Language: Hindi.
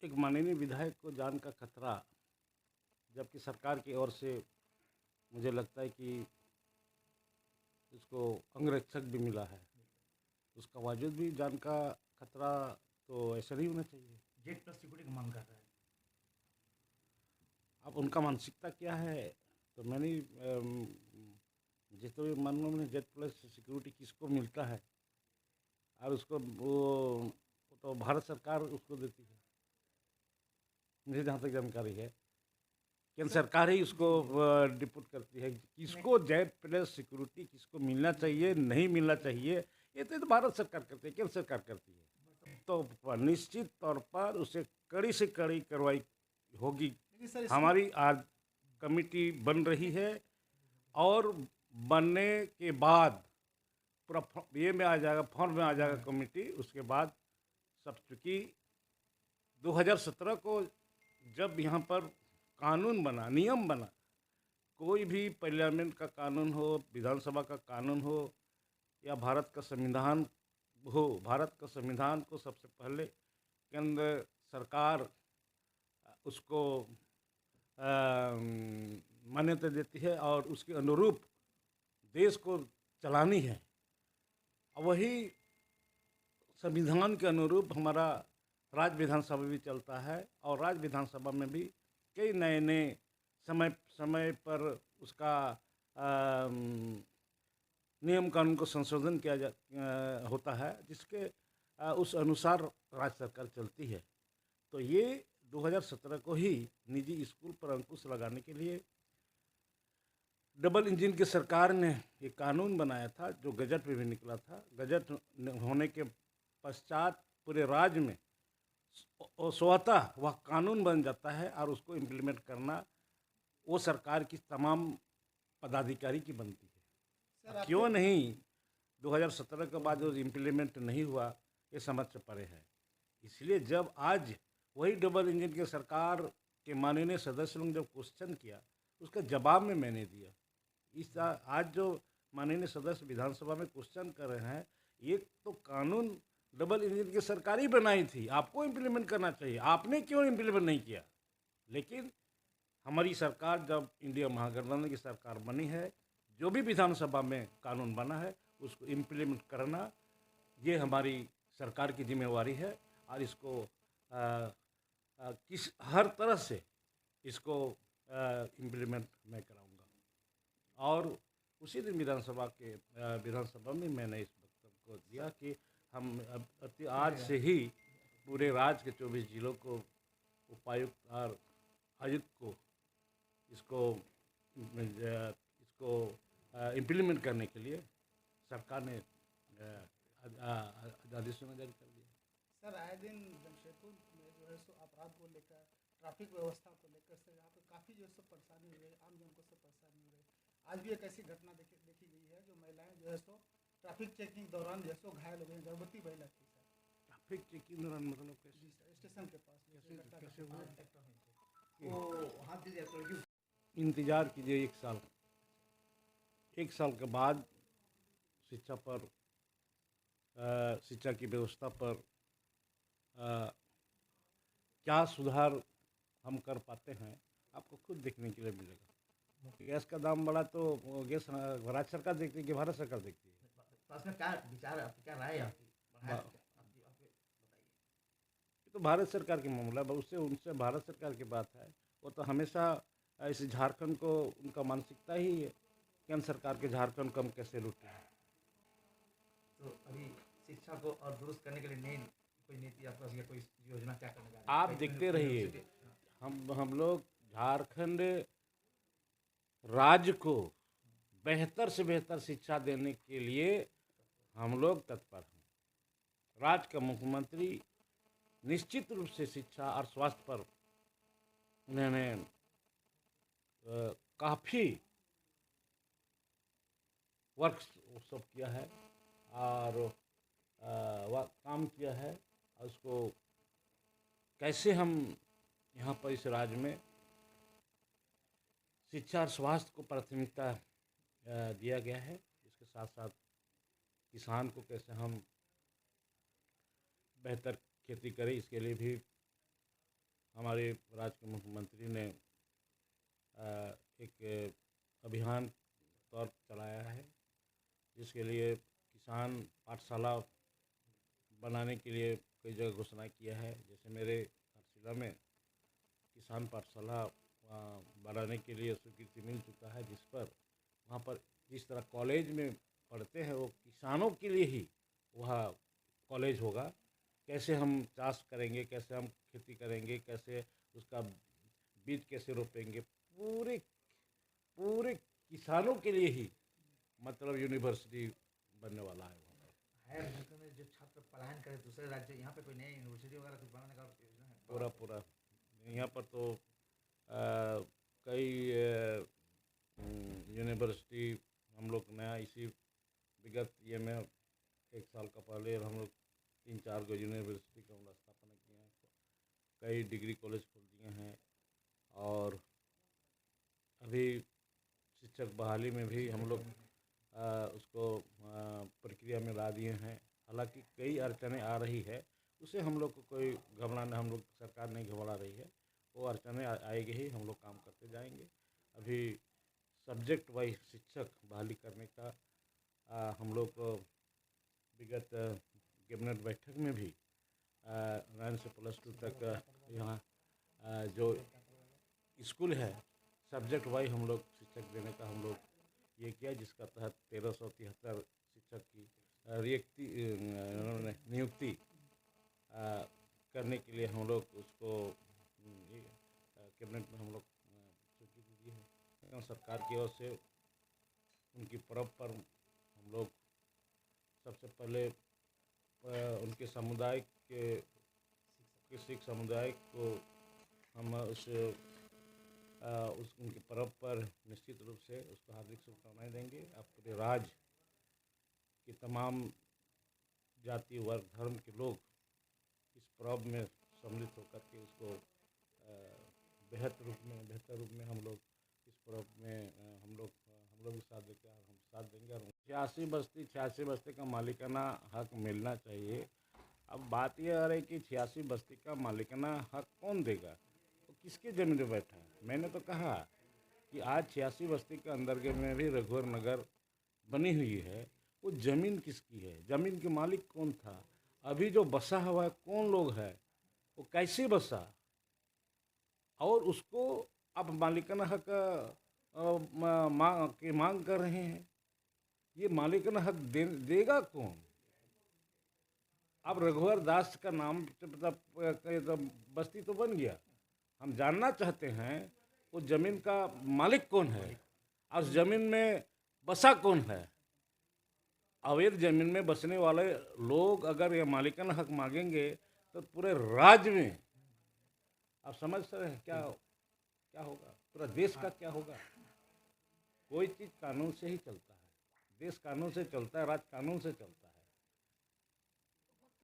एक माननीय विधायक को जान का खतरा, जबकि सरकार की ओर से मुझे लगता है कि उसको अंगरक्षक भी मिला है, उसका बावजूद भी जान का खतरा, तो ऐसा नहीं होना चाहिए। जेट प्लस सिक्योरिटी की मांग कर रहा है। अब उनका मानसिकता क्या है, तो मैंने जितने भी मामलों में जेट प्लस सिक्योरिटी किसको मिलता है और उसको वो तो भारत सरकार उसको देती है, मुझे जहाँ तक जानकारी है। केंद्र सरकार ही उसको डिपुट करती है किसको जेट प्लस सिक्योरिटी किसको मिलना चाहिए नहीं मिलना चाहिए, ये तो भारत सरकार करती है, केंद्र सरकार करती है। तो निश्चित तौर पर उसे कड़ी से कड़ी कार्रवाई होगी। लेकिन सर हमारी आज कमेटी बन रही है और बनने के बाद पूरा ये में आ जाएगा, फॉर्म में आ जाएगा कमेटी। उसके बाद सब, चूँकि 2017 को जब यहाँ पर कानून बना, नियम बना, कोई भी पार्लियामेंट का कानून हो, विधानसभा का कानून हो या भारत का संविधान हो, भारत का संविधान को सबसे पहले केंद्र सरकार उसको मान्यता देती है और उसके अनुरूप देश को चलानी है। वही संविधान के अनुरूप हमारा राज्य विधानसभा भी चलता है और राज्य विधानसभा में भी कई नए नए समय समय पर उसका नियम कानून को संशोधन होता है, जिसके उस अनुसार राज्य सरकार चलती है। तो ये 2017 को ही निजी स्कूल पर अंकुश लगाने के लिए डबल इंजन की सरकार ने एक कानून बनाया था, जो गजट में भी निकला था। गजट होने के पश्चात पूरे राज्य में स्वतः वह कानून बन जाता है और उसको इम्प्लीमेंट करना वो सरकार की तमाम पदाधिकारी की बनती है। क्यों नहीं 2017 के बाद जो इम्प्लीमेंट नहीं हुआ, ये समझ से परे है। इसलिए जब आज वही डबल इंजन की सरकार के माननीय सदस्यों ने जब क्वेश्चन किया, उसका जवाब में मैंने दिया। आज जो माननीय सदस्य विधानसभा में क्वेश्चन कर रहे हैं, ये तो कानून डबल इंजन की सरकार ही बनाई थी, आपको इम्प्लीमेंट करना चाहिए, आपने क्यों इम्प्लीमेंट नहीं किया। लेकिन हमारी सरकार जब इंडिया महागठबंधन की सरकार बनी है, जो भी विधानसभा में कानून बना है उसको इम्प्लीमेंट करना, ये हमारी सरकार की जिम्मेवारी है और इसको किस हर तरह से इसको इम्प्लीमेंट मैं कराऊंगा। और उसी दिन विधानसभा में मैंने इस वक्तव्य को दिया कि हम आज से ही पूरे राज्य के 24 जिलों को उपायुक्त और आयुक्त को इसको इम्प्लीमेंट करने के लिए सरकार ने आदेशों जारी कर दिया। सर, आए दिन जमशेदपुर में जो है सो अपराध को लेकर, ट्रैफिक व्यवस्था को लेकर से यहाँ पे काफ़ी जो है सो परेशानी हो रही है, आम जन को सब परेशानी हो रही है। आज भी एक ऐसी घटना देखी गई है जो महिलाएं जो है सो ट्रैफिक चेकिंग दौरान जो है सो घायल हो गई, गर्भवती महिला थी सर। ट्रैफिक चेकिंग दौरान मतलब कैसे? जी सर, स्टेशन के पास कैसे हुआ? वो इंतजार कीजिए 1 साल, 1 साल के बाद शिक्षा पर शिक्षा की व्यवस्था पर क्या सुधार हम कर पाते हैं, आपको खुद देखने के लिए मिलेगा। गैस का दाम बढ़ा तो गैस राज्य सरकार देखती है कि भारत सरकार देखती है? तो इसमें क्या विचार है आपकी, क्या राय है आपकी? बताइए। ये तो भारत सरकार की मामला है, उससे उनसे भारत सरकार की बात है। वो तो हमेशा इस झारखंड को, उनका मानसिकता ही है केंद्र सरकार के झारखंड को हम कैसे लूटें। तो अभी शिक्षा को और दुरुस्त करने के लिए नई कोई नीति आपका या कोई योजना क्या करने जा रहे हैं? आप देखते रहिए, हम लोग झारखंड राज्य को बेहतर से बेहतर शिक्षा देने के लिए हम लोग तत्पर हैं। राज्य का मुख्यमंत्री निश्चित रूप से शिक्षा और स्वास्थ्य पर उन्होंने काफ़ी वर्क सब किया है और वह काम किया है। और उसको कैसे हम यहाँ पर इस राज्य में शिक्षा और स्वास्थ्य को प्राथमिकता दिया गया है, इसके साथ साथ किसान को कैसे हम बेहतर खेती करें, इसके लिए भी हमारे राज्य के मुख्यमंत्री ने एक अभियान तौर पर चलाया है, जिसके लिए किसान पाठशाला बनाने के लिए कई जगह घोषणा किया है। जैसे मेरे घाटशिला में किसान पाठशाला बनाने के लिए स्वीकृति मिल चुका है, जिस पर वहाँ पर जिस तरह कॉलेज में पढ़ते हैं वो किसानों के लिए ही वह कॉलेज होगा। कैसे हम चाष करेंगे, कैसे हम खेती करेंगे, कैसे उसका बीज कैसे रोपेंगे, पूरे पूरे किसानों के लिए ही मतलब यूनिवर्सिटी बनने वाला है वहाँ पर। है मुल्क में जो छात्र पलायन करे दूसरे राज्य, यहाँ पे कोई नई यूनिवर्सिटी वगैरह कुछ बनाने का योजना है? पूरा यहाँ पर तो कई यूनिवर्सिटी हम लोग नया इसी विगत ये में 1 साल का पहले हम लोग 3-4 गो यूनिवर्सिटी का हम लोग स्थापना किए हैं। कई डिग्री कॉलेज खोल दिए हैं और अभी शिक्षक बहाली में भी हम लोग उसको प्रक्रिया में ला दिए हैं। हालांकि कई अड़चनें आ रही है, उसे हम लोग को कोई घबराना, हम लोग सरकार नहीं घबरा रही है। वो अड़चनें आएगी ही, हम लोग काम करते जाएंगे। अभी सब्जेक्ट वाइज शिक्षक बहाली करने का हम लोग विगत कैबिनेट बैठक में भी 9 से +2 तक यहाँ जो स्कूल है सब्जेक्ट वाइज हम लोग शिक्षक देने का हम लोग ये किया, जिसका तहत 1373 शिक्षक की नियुक्ति करने के लिए हम लोग उसको कैबिनेट में हम लोग स्वीकृति दी है। सरकार की ओर से उनकी पर्व पर हम लोग सबसे पहले उनके समुदाय के सिख समुदाय को हम उस उनके पर्व पर निश्चित रूप से उसको हार्दिक शुभकामनाएं देंगे। अब पूरे राज्य के तमाम जाति वर्ग धर्म के लोग इस पर्व में सम्मिलित होकर के उसको बेहतर रूप में हम लोग इस पर्व में हम लोग भी साथ देते हैं और हम साथ देंगे। और 86 बस्ती का मालिकाना हक मिलना चाहिए। अब बात यह आ रही है कि 86 बस्ती का मालिकाना हक कौन देगा, तो किसके ज़मीन पे बैठा है। मैंने तो कहा कि आज 86 बस्ती के अंतर्गत में भी रघुवर नगर बनी हुई है, वो ज़मीन किसकी है, ज़मीन के मालिक कौन था, अभी जो बसा हुआ है कौन लोग है, वो कैसे बसा, और उसको अब मालिकाना हक की मांग कर रहे हैं। ये मालिकाना हक देगा कौन। अब रघुवर दास का नाम तो बस्ती तो बन गया, हम जानना चाहते हैं वो ज़मीन का मालिक कौन है और उस ज़मीन में बसा कौन है। अवैध ज़मीन में बसने वाले लोग अगर ये मालिकाना हक मांगेंगे तो पूरे राज्य में आप समझ सकते हैं क्या होगा, पूरा देश का क्या होगा। कोई चीज़ कानून से ही चलता है, देश कानून से चलता है, राज्य कानून से चलता है।